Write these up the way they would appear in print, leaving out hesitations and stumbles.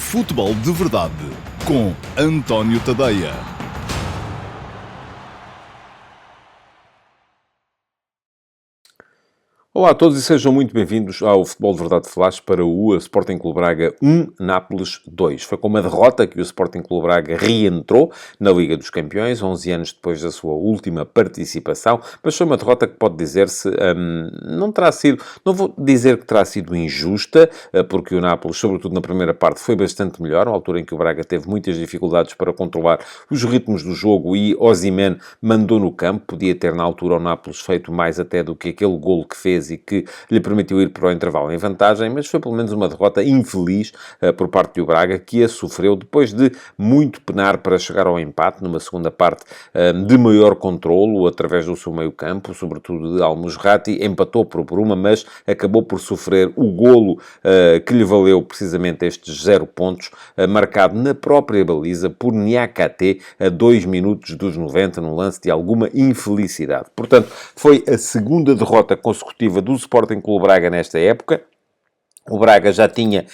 Futebol de Verdade com António Tadeia. Olá a todos e sejam muito bem-vindos ao Futebol de Verdade Flash para o Sporting Clube Braga 1, Nápoles 2. Foi com uma derrota que o Sporting Clube Braga reentrou na Liga dos Campeões, 11 anos depois da sua última participação, mas foi uma derrota que pode dizer-se, não terá sido, não vou dizer que terá sido injusta, porque o Nápoles, sobretudo na primeira parte, foi bastante melhor, na altura em que o Braga teve muitas dificuldades para controlar os ritmos do jogo e Osimhen mandou no campo, podia ter na altura o Nápoles feito mais até do que aquele golo que fez e que lhe permitiu ir para o intervalo em vantagem, mas foi pelo menos uma derrota infeliz por parte do Braga, que a sofreu depois de muito penar para chegar ao empate, numa segunda parte de maior controlo, através do seu meio-campo, sobretudo de Al-Musrati, empatou por uma, mas acabou por sofrer o golo que lhe valeu precisamente estes 0 pontos, marcado na própria baliza por Niakate a 2 minutos dos 90, num lance de alguma infelicidade. Portanto, foi a segunda derrota consecutiva do Sporting Clube Braga nesta época. O Braga já tinha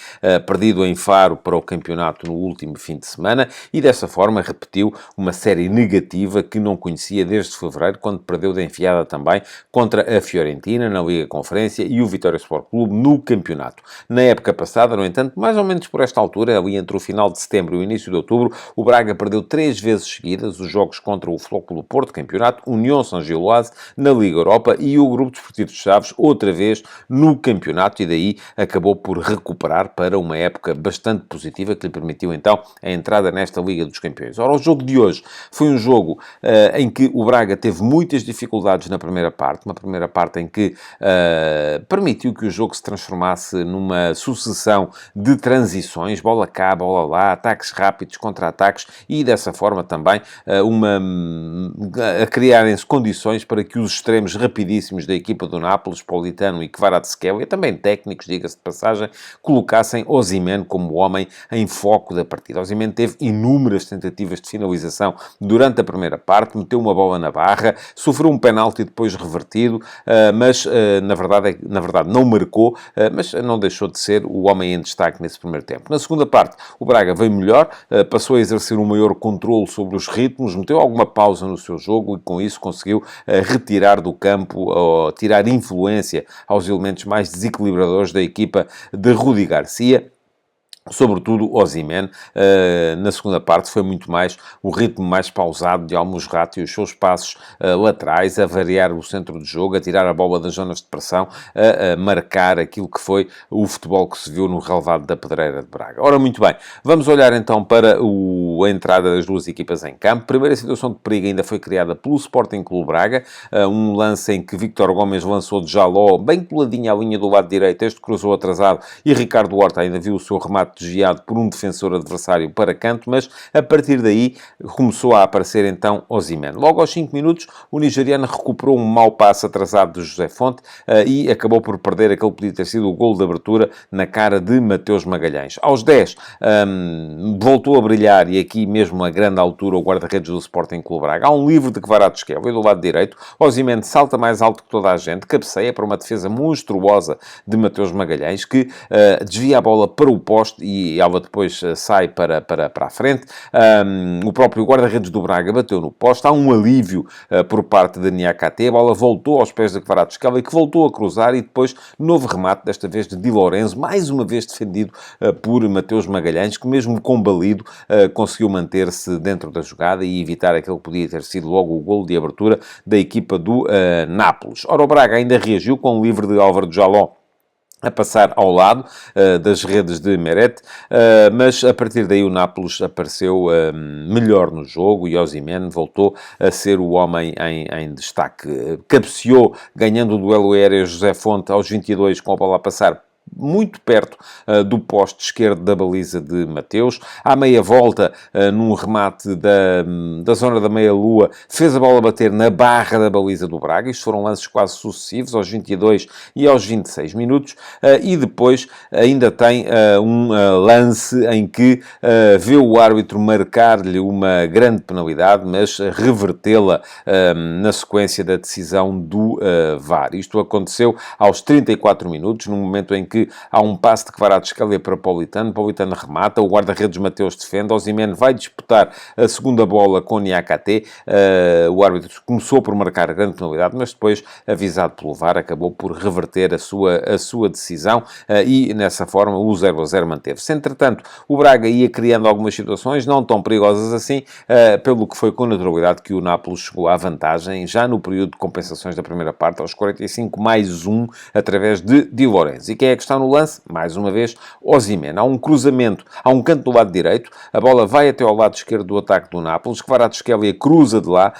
perdido em Faro para o campeonato no último fim de semana e dessa forma repetiu uma série negativa que não conhecia desde fevereiro, quando perdeu de enfiada também contra a Fiorentina na Liga Conferência e o Vitória Sport Clube no campeonato. Na época passada, no entanto, mais ou menos por esta altura, ali entre o final de setembro e o início de outubro, o Braga perdeu 3 vezes seguidas os jogos contra o Flóculo Porto, campeonato, União São Giloase na Liga Europa e o Grupo Desportivo de Chaves outra vez no campeonato, e daí acabou por recuperar para uma época bastante positiva que lhe permitiu então a entrada nesta Liga dos Campeões. Ora, o jogo de hoje foi um jogo em que o Braga teve muitas dificuldades na primeira parte, uma primeira parte em que permitiu que o jogo se transformasse numa sucessão de transições, bola cá, bola lá, ataques rápidos, contra-ataques e dessa forma também a criarem-se condições para que os extremos rapidíssimos da equipa do Nápoles, Politano e Kvaratskhelia, também técnicos, diga-se de passagem, colocassem Osimhen como homem em foco da partida. Osimhen teve inúmeras tentativas de finalização durante a primeira parte, meteu uma bola na barra, sofreu um penalti depois revertido, mas na verdade não marcou, mas não deixou de ser o homem em destaque nesse primeiro tempo. Na segunda parte, o Braga veio melhor, passou a exercer um maior controle sobre os ritmos, meteu alguma pausa no seu jogo e com isso conseguiu retirar do campo, ou tirar influência aos elementos mais desequilibradores da equipa de Rudi Garcia. Sobretudo Osimhen, na segunda parte foi muito mais o ritmo mais pausado de Al-Musrati e os seus passos laterais, a variar o centro de jogo, a tirar a bola das zonas de pressão, a marcar aquilo que foi o futebol que se viu no relvado da Pedreira de Braga. Ora, muito bem, vamos olhar então para a entrada das duas equipas em campo. A primeira situação de perigo ainda foi criada pelo Sporting Clube Braga, um lance em que Víctor Gomes lançou de Jaló, bem coladinho à linha do lado direito, este cruzou atrasado e Ricardo Horta ainda viu o seu remate desviado por um defensor adversário para canto, mas a partir daí começou a aparecer então Osimhen. Logo aos 5 minutos, o nigeriano recuperou um mau passe atrasado de José Fonte e acabou por perder aquele que podia ter sido o golo de abertura na cara de Mateus Magalhães. Aos 10, voltou a brilhar, e aqui mesmo a grande altura, o guarda-redes do Sporting Clube Braga. Há um livre de Kvaratskhelia do lado direito, Osimhen salta mais alto que toda a gente, cabeceia para uma defesa monstruosa de Mateus Magalhães, que desvia a bola para o poste e ela depois sai para a frente. O próprio guarda-redes do Braga bateu no poste. Há um alívio por parte de Niakate. A bola voltou aos pés de Kvaratskhelia, que voltou a cruzar e depois novo remate, desta vez de Di Lorenzo, mais uma vez defendido por Mateus Magalhães, que mesmo combalido conseguiu manter-se dentro da jogada e evitar aquele que podia ter sido logo o golo de abertura da equipa do Nápoles. Ora, o Braga ainda reagiu com o livre de Álvaro Jaló a passar ao lado das redes de Meret, mas a partir daí o Nápoles apareceu melhor no jogo e Osimhen voltou a ser o homem em destaque. Cabeceou, ganhando o duelo aéreo José Fonte aos 22 com a bola a passar muito perto do poste esquerdo da baliza de Mateus. À meia volta, num remate da zona da meia-lua, fez a bola bater na barra da baliza do Braga. Isto foram lances quase sucessivos, aos 22 e aos 26 minutos. E depois ainda tem um lance em que vê o árbitro marcar-lhe uma grande penalidade, mas revertê-la na sequência da decisão do VAR. Isto aconteceu aos 34 minutos, num momento em que que há um passe de Kvaratskhelia para Politano remata, o guarda-redes Mateus defende, Osimhen vai disputar a segunda bola com Niakate, o árbitro começou por marcar a grande penalidade, mas depois, avisado pelo VAR, acabou por reverter a sua decisão e, nessa forma, o 0-0 manteve-se. Entretanto, o Braga ia criando algumas situações, não tão perigosas assim, pelo que foi com naturalidade que o Nápoles chegou à vantagem, já no período de compensações da primeira parte, aos 45 mais 1, através de Di Lorenzo. E quem é que está no lance? Mais uma vez, Osimhen. Há um cruzamento, há um canto do lado direito, a bola vai até ao lado esquerdo do ataque do Nápoles, Kvaratskhelia cruza de lá,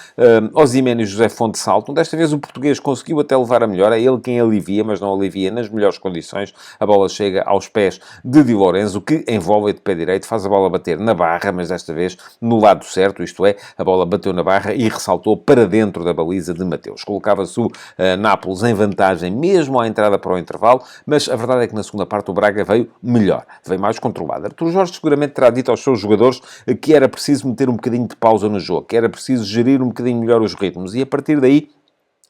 Osimhen e José Fonte saltam. Desta vez o português conseguiu até levar a melhor, é ele quem alivia, mas não alivia nas melhores condições. A bola chega aos pés de Di Lorenzo, que envolve de pé direito, faz a bola bater na barra, mas desta vez no lado certo, isto é, a bola bateu na barra e ressaltou para dentro da baliza de Mateus. Colocava-se o Nápoles em vantagem, mesmo à entrada para o intervalo, mas a verdade é que na segunda parte o Braga veio melhor, veio mais controlado. Artur Jorge seguramente terá dito aos seus jogadores que era preciso meter um bocadinho de pausa no jogo, que era preciso gerir um bocadinho melhor os ritmos, e a partir daí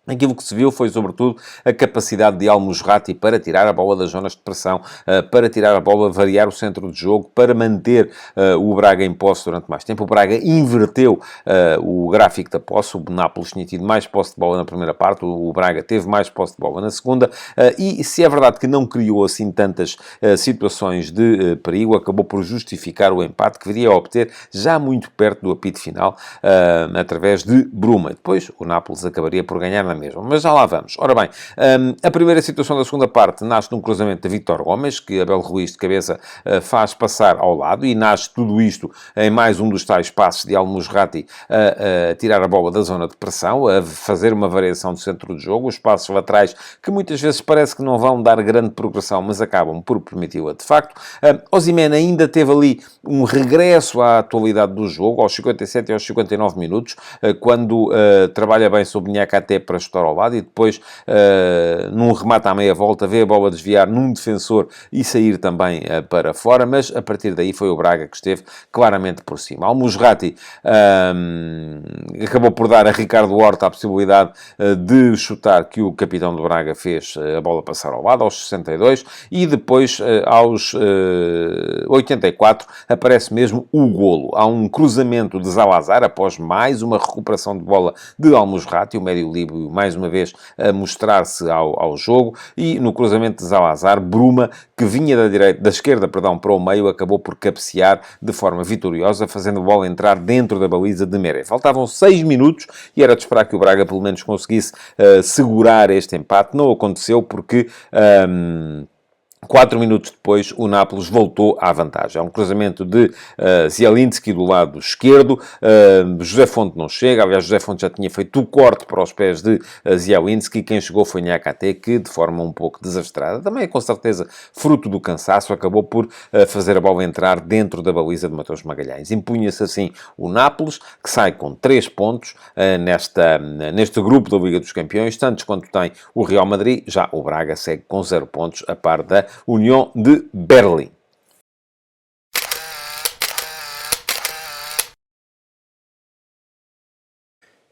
aquilo que se viu foi, sobretudo, a capacidade de Al-Musrati para tirar a bola das zonas de pressão, para tirar a bola, variar o centro de jogo, para manter o Braga em posse durante mais tempo. O Braga inverteu o gráfico da posse. O Nápoles tinha tido mais posse de bola na primeira parte, o Braga teve mais posse de bola na segunda, e se é verdade que não criou assim tantas situações de perigo, acabou por justificar o empate que viria a obter já muito perto do apito final, através de Bruma. Depois o Nápoles acabaria por ganhar na mesma, mas já lá vamos. Ora bem, a primeira situação da segunda parte nasce de um cruzamento de Vítor Gomes, que Abel Ruiz de cabeça faz passar ao lado, e nasce tudo isto em mais um dos tais passos de Al-Musrati a tirar a bola da zona de pressão, a fazer uma variação do centro de jogo, os passos laterais que muitas vezes parece que não vão dar grande progressão, mas acabam por permiti-la de facto. Osimhen ainda teve ali um regresso à atualidade do jogo, aos 57 e aos 59 minutos, quando trabalha bem sobre Niakate para chutar ao lado e depois, num remate à meia volta, vê a bola desviar num defensor e sair também para fora, mas a partir daí foi o Braga que esteve claramente por cima. Al-Musrati acabou por dar a Ricardo Horta a possibilidade de chutar, que o capitão do Braga fez a bola passar ao lado, aos 62, e depois, aos 84, aparece mesmo o golo. Há um cruzamento de Zalazar, após mais uma recuperação de bola de Al-Musrati, o médio líbio mais uma vez a mostrar-se ao jogo, e no cruzamento de Zalazar, Bruma, que vinha da esquerda para o meio, acabou por cabecear de forma vitoriosa, fazendo a bola entrar dentro da baliza de Mérez. Faltavam 6 minutos e era de esperar que o Braga pelo menos conseguisse segurar este empate. Não aconteceu porque 4 minutos depois, o Nápoles voltou à vantagem. Há um cruzamento de Zielinski do lado esquerdo. José Fonte não chega. Aliás, José Fonte já tinha feito o corte para os pés de Zielinski. Quem chegou foi Niakate, que de forma um pouco desastrada, também com certeza fruto do cansaço, acabou por fazer a bola entrar dentro da baliza de Mateus Magalhães. Impunha-se assim o Nápoles, que sai com 3 pontos neste grupo da Liga dos Campeões, tantos quanto tem o Real Madrid. Já o Braga segue com 0 pontos, a par da União de Berlim.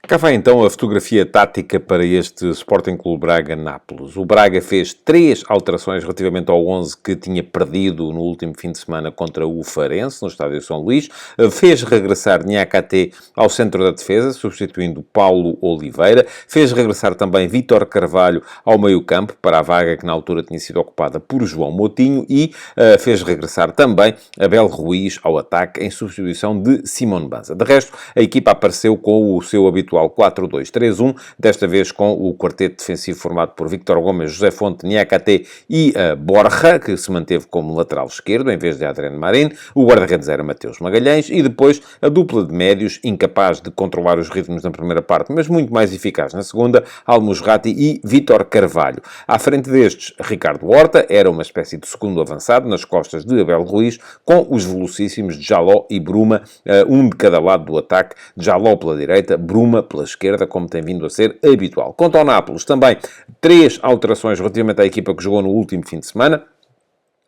Cá vai então a fotografia tática para este Sporting Clube Braga-Nápoles. O Braga fez 3 alterações relativamente ao 11 que tinha perdido no último fim de semana contra o Farense, no Estádio São Luís. Fez regressar Niakate ao centro da defesa, substituindo Paulo Oliveira. Fez regressar também Vítor Carvalho ao meio-campo, para a vaga que na altura tinha sido ocupada por João Moutinho. E fez regressar também Abel Ruiz ao ataque, em substituição de Simone Banza. De resto, a equipa apareceu com o seu habitual 4-2-3-1, desta vez com o quarteto defensivo formado por Vítor Gomes, José Fonte, Niakate e Borja, que se manteve como lateral esquerdo, em vez de Adrien Marin. O guarda-redes era Mateus Magalhães, e depois a dupla de médios, incapaz de controlar os ritmos na primeira parte, mas muito mais eficaz na segunda, Al-Musrati e Vítor Carvalho. À frente destes, Ricardo Horta era uma espécie de segundo avançado, nas costas de Abel Ruiz, com os velocíssimos Jaló e Bruma, um de cada lado do ataque, Jaló pela direita, Bruma pela esquerda, como tem vindo a ser habitual. Quanto ao Nápoles, também 3 alterações relativamente à equipa que jogou no último fim de semana.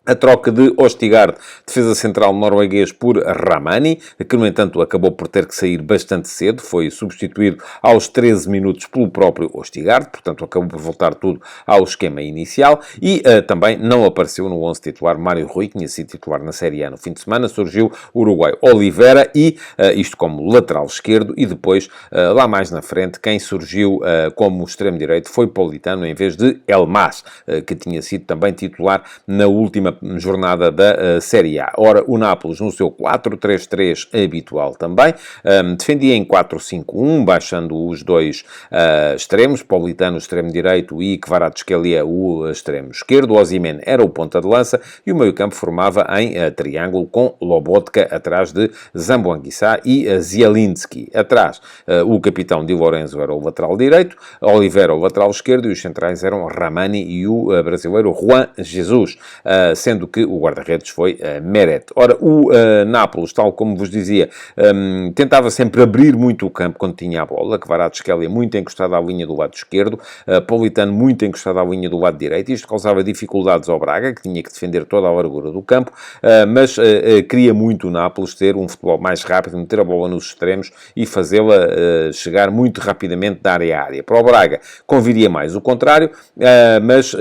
A troca de Østigard, defesa central norueguês, por Ramani, que, no entanto, acabou por ter que sair bastante cedo. Foi substituído aos 13 minutos pelo próprio Østigard, portanto, acabou por voltar tudo ao esquema inicial. E também não apareceu no 11 titular Mário Rui, que tinha sido titular na Série A no fim de semana. Surgiu o uruguai Oliveira, e isto como lateral esquerdo. E depois, lá mais na frente, quem surgiu como extremo-direito foi Politano, em vez de Elmas, que tinha sido também titular na última jornada da Série A. Ora, o Nápoles, no seu 4-3-3 habitual também, defendia em 4-5-1, baixando os dois extremos, Politano, extremo direito, e Kvaratskhelia, o extremo esquerdo. Osimhen era o ponta de lança, e o meio-campo formava em triângulo, com Lobotka atrás de Zamboanguissa e Zielinski. Atrás, o capitão Di Lorenzo era o lateral direito, Oliveira o lateral esquerdo, e os centrais eram Ramani e o brasileiro Juan Jesus, sendo que o guarda-redes foi Meret. Ora, o Nápoles, tal como vos dizia, tentava sempre abrir muito o campo quando tinha a bola. Kvaratskhelia muito encostado à linha do lado esquerdo, Politano muito encostado à linha do lado direito. Isto causava dificuldades ao Braga, que tinha que defender toda a largura do campo, mas queria muito o Nápoles ter um futebol mais rápido, meter a bola nos extremos e fazê-la chegar muito rapidamente da área a área. Para o Braga conviria mais o contrário, mas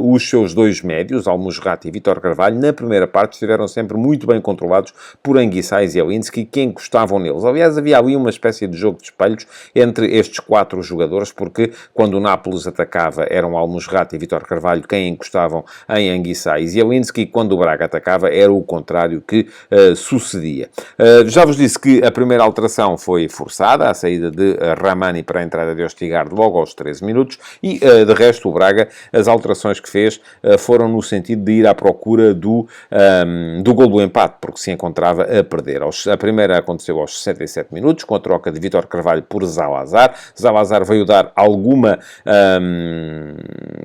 os seus dois médios, Almusrati e Vítor Carvalho, na primeira parte estiveram sempre muito bem controlados por Anguissa e Zielinski, que encostavam neles. Aliás, havia ali uma espécie de jogo de espelhos entre estes quatro jogadores, porque quando o Nápoles atacava eram Almusrati e Vítor Carvalho quem encostavam em Anguissa e Zielinski, e quando o Braga atacava era o contrário que sucedia. Já vos disse que a primeira alteração foi forçada, a saída de Ramani para a entrada de Østigard logo aos 13 minutos, e de resto o Braga, as alterações que fez foram no sentido de ir à procura do golo do empate, porque se encontrava a perder. A primeira aconteceu aos 67 minutos, com a troca de Vítor Carvalho por Zalazar. Zalazar veio dar alguma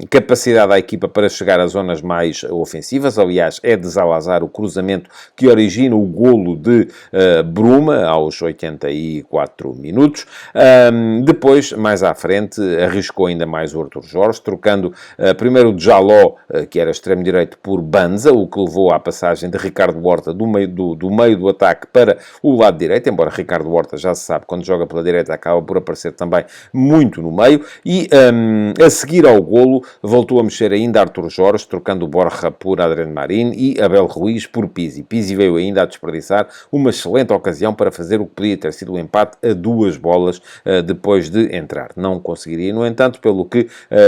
capacidade à equipa para chegar às zonas mais ofensivas. Aliás, é de Zalazar o cruzamento que origina o golo de Bruma, aos 84 minutos. Depois, mais à frente, arriscou ainda mais o Arthur Jorge, trocando primeiro o Jaló, que era extremo-direito, por Banza, o que levou à passagem de Ricardo Horta do meio do ataque para o lado direito, embora Ricardo Horta, já se sabe, quando joga pela direita acaba por aparecer também muito no meio. E a seguir ao golo voltou a mexer ainda Arthur Jorge, trocando Borja por Adrien Marin e Abel Ruiz por Pizzi. Pizzi veio ainda a desperdiçar uma excelente ocasião para fazer o que podia ter sido o empate a 2 bolas depois de entrar. Não conseguiria, no entanto, pelo que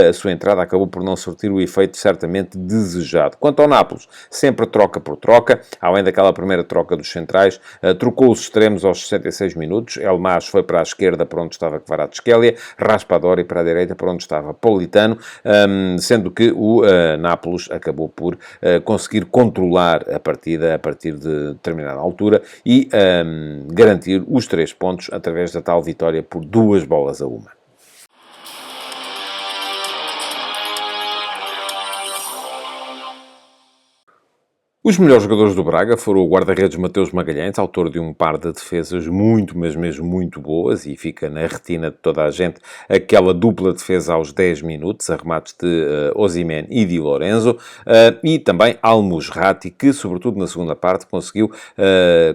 a sua entrada acabou por não surtir o efeito certamente desejado. Quanto ao Nápoles, sempre troca por troca, além daquela primeira troca dos centrais, trocou os extremos aos 66 minutos. Elmas foi para a esquerda, para onde estava Kvaratskhelia, Raspadori para a direita, para onde estava Politano, sendo que o Nápoles acabou por conseguir controlar a partida a partir de determinada altura e garantir os 3 pontos através da tal vitória por 2-1. Os melhores jogadores do Braga foram o guarda-redes Mateus Magalhães, autor de um par de defesas muito, mas mesmo muito boas, e fica na retina de toda a gente aquela dupla defesa aos 10 minutos, a remates de Osimhen e Di Lorenzo, e também Almusrati, que, sobretudo na segunda parte, conseguiu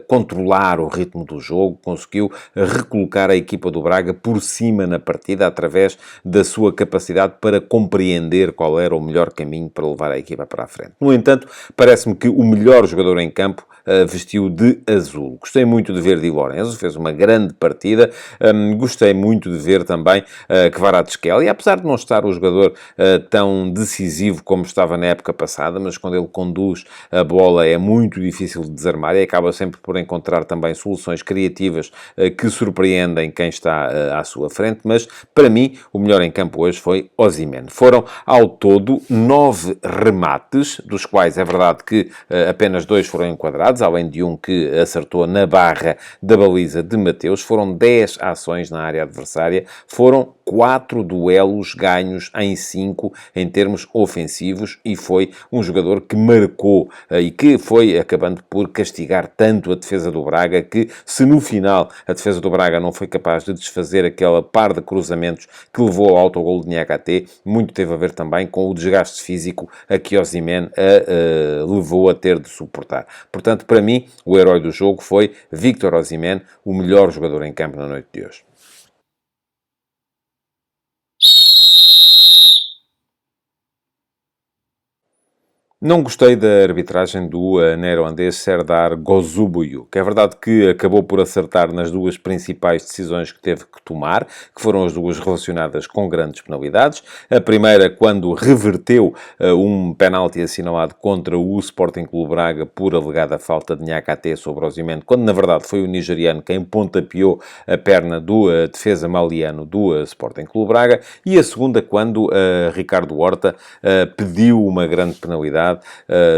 controlar o ritmo do jogo, conseguiu recolocar a equipa do Braga por cima na partida, através da sua capacidade para compreender qual era o melhor caminho para levar a equipa para a frente. No entanto, parece-me que o melhor jogador em campo vestiu de azul. Gostei muito de ver Di Lorenzo, fez uma grande partida. Gostei muito de ver também Kvaratskhelia, apesar de não estar o jogador tão decisivo como estava na época passada, mas quando ele conduz a bola é muito difícil de desarmar e acaba sempre por encontrar também soluções criativas que surpreendem quem está à sua frente. Mas, para mim, o melhor em campo hoje foi Osimhen. Foram, ao todo, 9 remates, dos quais é verdade que apenas 2 foram enquadrados, além de um que acertou na barra da baliza de Mateus. Foram 10 ações na área adversária, foram 4 duelos ganhos em 5 em termos ofensivos, e foi um jogador que marcou e que foi acabando por castigar tanto a defesa do Braga, que se no final a defesa do Braga não foi capaz de desfazer aquela par de cruzamentos que levou ao autogol de Niakate, muito teve a ver também com o desgaste físico a que Osimhen levou a ter de suportar. Portanto, para mim, o herói do jogo foi Victor Osimhen, o melhor jogador em campo na noite de hoje. Não gostei da arbitragem do neerlandês Serdar Gozubui, que é verdade que acabou por acertar nas duas principais decisões que teve que tomar, que foram as duas relacionadas com grandes penalidades. A primeira, quando reverteu um penalti assinalado contra o Sporting Clube Braga por alegada falta de Niakate sobre Osimhen, quando na verdade foi o nigeriano quem pontapeou a perna do defesa maliano do Sporting Clube Braga. E a segunda, quando Ricardo Horta pediu uma grande penalidade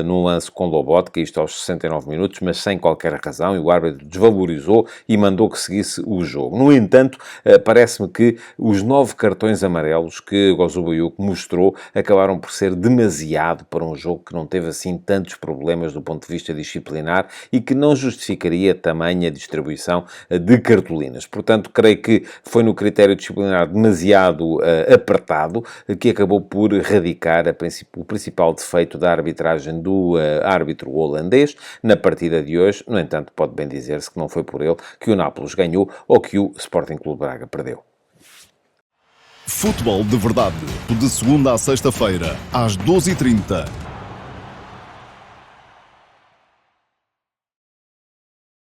num lance com Lobotka, isto aos 69 minutos, mas sem qualquer razão, e o árbitro desvalorizou e mandou que seguisse o jogo. No entanto, parece-me que os 9 cartões amarelos que Gozubuyuk mostrou acabaram por ser demasiado para um jogo que não teve assim tantos problemas do ponto de vista disciplinar e que não justificaria tamanha distribuição de cartolinas. Portanto, creio que foi no critério disciplinar demasiado apertado que acabou por radicar o principal defeito da arbitragem do árbitro holandês na partida de hoje. No entanto, pode bem dizer-se que não foi por ele que o Nápoles ganhou ou que o Sporting Clube Braga perdeu. Futebol de Verdade, de segunda a sexta-feira, às 12h30,